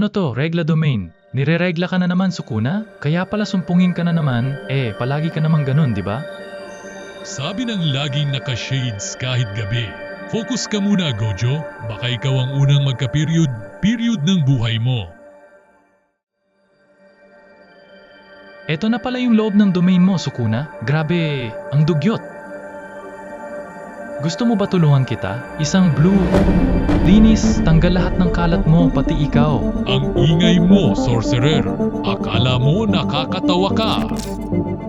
Ano to, regla domain? Nireregla ka na naman, Sukuna? Kaya pala sumpungin ka na naman, palagi ka naman ganun, di ba? Sabi ng laging naka-shades kahit gabi. Focus ka muna, Gojo. Baka ikaw ang unang period ng buhay mo. Eto na pala yung loob ng domain mo, Sukuna. Grabe, ang dugyot. Gusto mo ba tulungan kita? Isang blue. Linis, tanggal lahat ng kalat mo, pati ikaw. Ang ingay mo, sorcerer. Akala mo nakakatawa ka.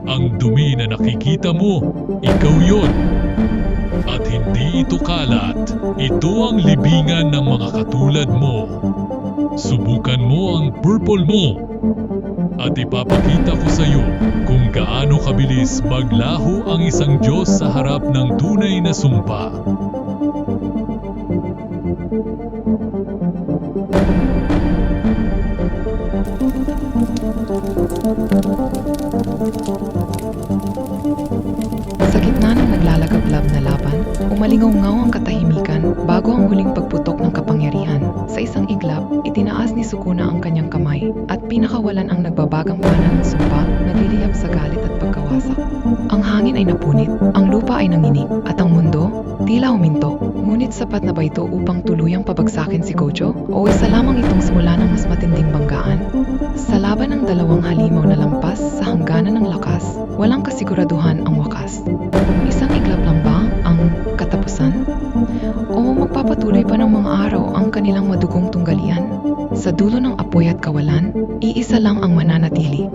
Ang dumi na nakikita mo, ikaw yon. At hindi ito kalat. Ito ang libingan ng mga katulad mo. Subukan mo ang purple mo. At ipapakita ko sa iyo kung gaano kabilis maglaho ang isang Diyos sa harap ng tunay na sumpa. Sa gitna ng naglalagablab na laban, umalingaw-ngaw ang katahimikan bago ang huling pagputok ng kapangyarihan. Sa isang iglap, itinaas ni Sukuna ang kanyang kamay at pinakawalan ang nagbabagang pana ng sumpa, nagliliyab sa galit at pagkawasak. Ang hangin ay napunit, ang lupa ay nanginig, at ang mundo, tila huminto. Ngunit sapat na ba ito upang tuluyang pabagsakin si Gojo? O isa lamang itong simula ng mas matinding banggaan? Sa laban ng dalawang halimaw na lampas sa hangganan ng lakas, walang kasiguraduhan ang wakas. Isang iglap lang ba ang katapusan? O magpapatuloy pa ng mga araw ang kanilang madugong tunggalian? Sa dulo ng apoy at kawalan, iisa lang ang mananatili.